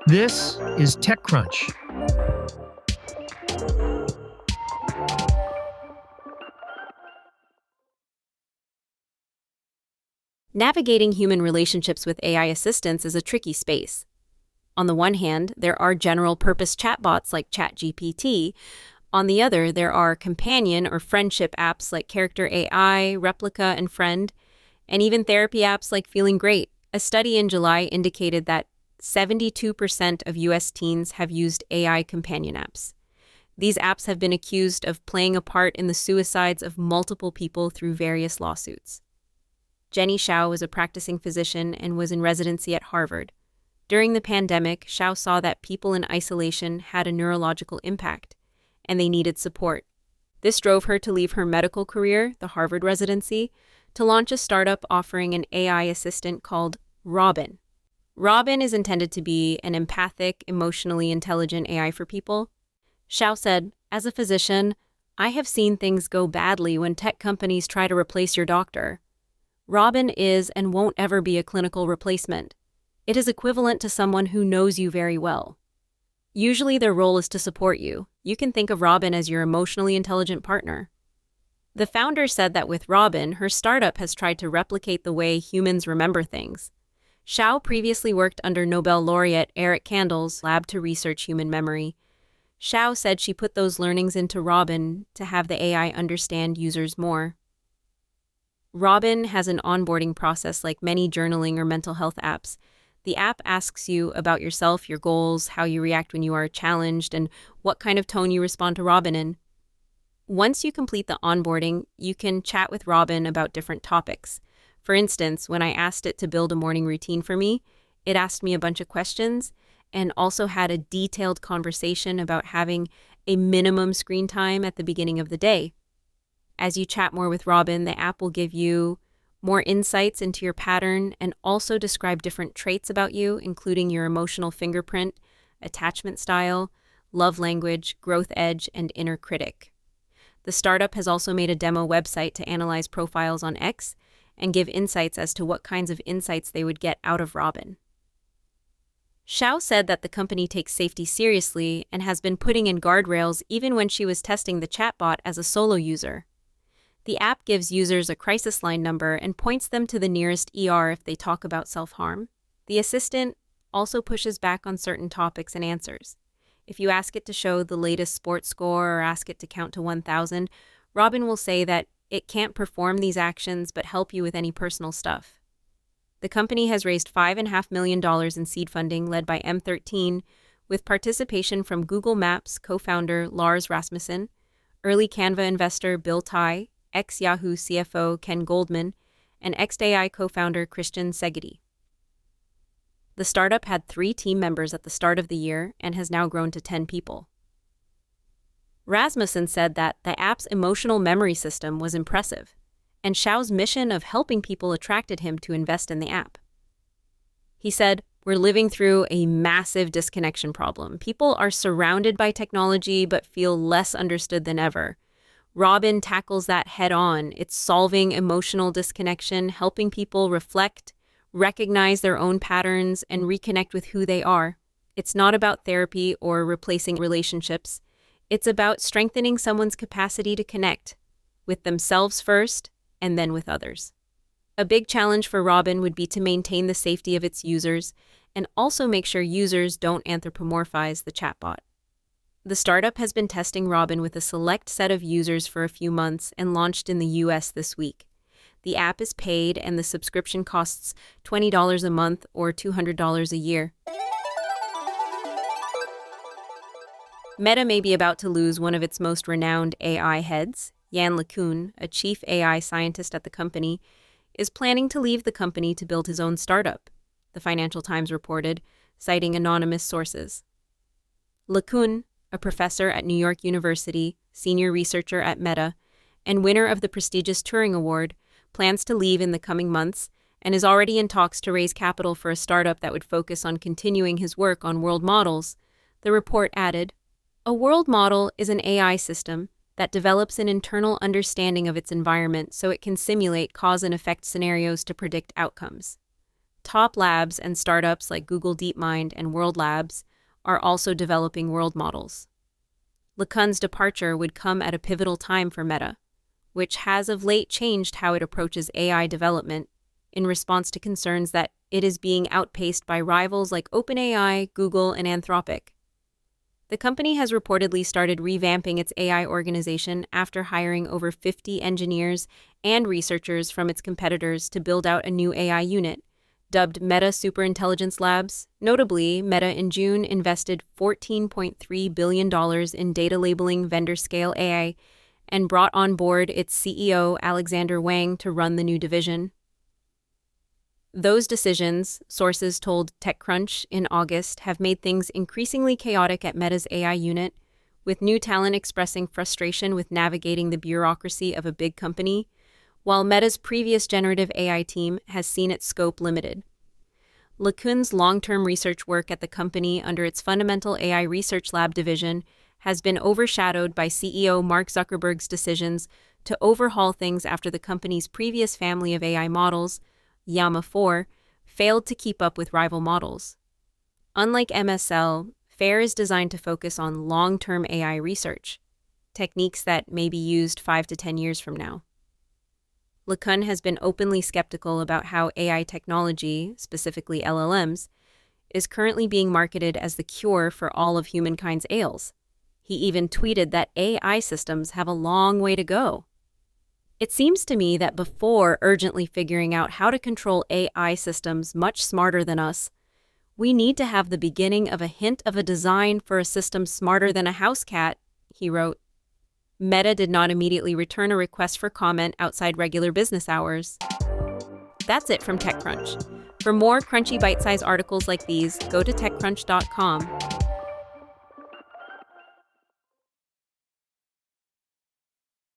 This is TechCrunch. Navigating human relationships with AI assistants is a tricky space. On the one hand, there are general-purpose chatbots like ChatGPT. On the other, there are companion or friendship apps like Character AI, Replica, and Friend, and even therapy apps like Feeling Great. A study in July indicated that 72% of U.S. teens have used AI companion apps. These apps have been accused of playing a part in the suicides of multiple people through various lawsuits. Jenny Xiao was a practicing physician and was in residency at Harvard. During the pandemic, Xiao saw that people in isolation had a neurological impact, and they needed support. This drove her to leave her medical career, the Harvard residency, to launch a startup offering an AI assistant called Robyn. Robyn is intended to be an empathic, emotionally intelligent AI for people. Xiao said, "As a physician, I have seen things go badly when tech companies try to replace your doctor. Robyn is and won't ever be a clinical replacement. It is equivalent to someone who knows you very well. Usually their role is to support you. You can think of Robyn as your emotionally intelligent partner." The founder said that with Robyn, her startup has tried to replicate the way humans remember things. Xiao previously worked under Nobel laureate Eric Kandel's lab to research human memory. Xiao said she put those learnings into Robyn to have the AI understand users more. Robyn has an onboarding process like many journaling or mental health apps. The app asks you about yourself, your goals, how you react when you are challenged, and what kind of tone you respond to Robyn in. Once you complete the onboarding, you can chat with Robyn about different topics. For instance, when I asked it to build a morning routine for me, it asked me a bunch of questions and also had a detailed conversation about having a minimum screen time at the beginning of the day. As you chat more with Robyn, the app will give you more insights into your pattern and also describe different traits about you, including your emotional fingerprint, attachment style, love language, growth edge, and inner critic. The startup has also made a demo website to analyze profiles on X and give insights as to what kinds of insights they would get out of Robyn. Xiao said that the company takes safety seriously and has been putting in guardrails even when she was testing the chatbot as a solo user. The app gives users a crisis line number and points them to the nearest ER if they talk about self-harm. The assistant also pushes back on certain topics and answers. If you ask it to show the latest sports score or ask it to count to 1,000, Robyn will say that it can't perform these actions but help you with any personal stuff. The company has raised $5.5 million in seed funding led by M13, with participation from Google Maps co-founder Lars Rasmussen, early Canva investor Bill Tai, ex-Yahoo CFO Ken Goldman, and XAI co-founder Christian Segedi. The startup had 3 team members at the start of the year and has now grown to 10 people. Rasmussen said that the app's emotional memory system was impressive, and Xiao's mission of helping people attracted him to invest in the app. He said, "We're living through a massive disconnection problem. People are surrounded by technology but feel less understood than ever. Robyn tackles that head-on. It's solving emotional disconnection, helping people reflect, recognize their own patterns, and reconnect with who they are. It's not about therapy or replacing relationships. It's about strengthening someone's capacity to connect, with themselves first, and then with others." A big challenge for Robyn would be to maintain the safety of its users and also make sure users don't anthropomorphize the chatbot. The startup has been testing Robyn with a select set of users for a few months and launched in the US this week. The app is paid and the subscription costs $20 a month or $200 a year. Meta may be about to lose one of its most renowned AI heads. Yann LeCun, a chief AI scientist at the company, is planning to leave the company to build his own startup, the Financial Times reported, citing anonymous sources. LeCun, a professor at New York University, senior researcher at Meta, and winner of the prestigious Turing Award, plans to leave in the coming months and is already in talks to raise capital for a startup that would focus on continuing his work on world models. The report added, "A world model is an AI system that develops an internal understanding of its environment so it can simulate cause and effect scenarios to predict outcomes. Top labs and startups like Google DeepMind and World Labs are also developing world models. LeCun's departure would come at a pivotal time for Meta, which has of late changed how it approaches AI development in response to concerns that it is being outpaced by rivals like OpenAI, Google, and Anthropic. The company has reportedly started revamping its AI organization after hiring over 50 engineers and researchers from its competitors to build out a new AI unit, dubbed Meta Superintelligence Labs. Notably, Meta in June invested $14.3 billion in data labeling vendor-scale AI and brought on board its CEO, Alexander Wang, to run the new division. Those decisions, sources told TechCrunch in August, have made things increasingly chaotic at Meta's AI unit, with new talent expressing frustration with navigating the bureaucracy of a big company, while Meta's previous generative AI team has seen its scope limited. LeCun's long-term research work at the company under its Fundamental AI Research Lab division has been overshadowed by CEO Mark Zuckerberg's decisions to overhaul things after the company's previous family of AI models, Llama 4, failed to keep up with rival models. Unlike MSL, FAIR is designed to focus on long-term AI research, techniques that may be used 5 to 10 years from now. LeCun has been openly skeptical about how AI technology, specifically LLMs, is currently being marketed as the cure for all of humankind's ails. He even tweeted that AI systems have a long way to go. It seems to me that before urgently figuring out how to control AI systems much smarter than us, we need to have the beginning of a hint of a design for a system smarter than a house cat, he wrote. Meta did not immediately return a request for comment outside regular business hours. That's it from TechCrunch. For more crunchy bite-sized articles like these, go to TechCrunch.com.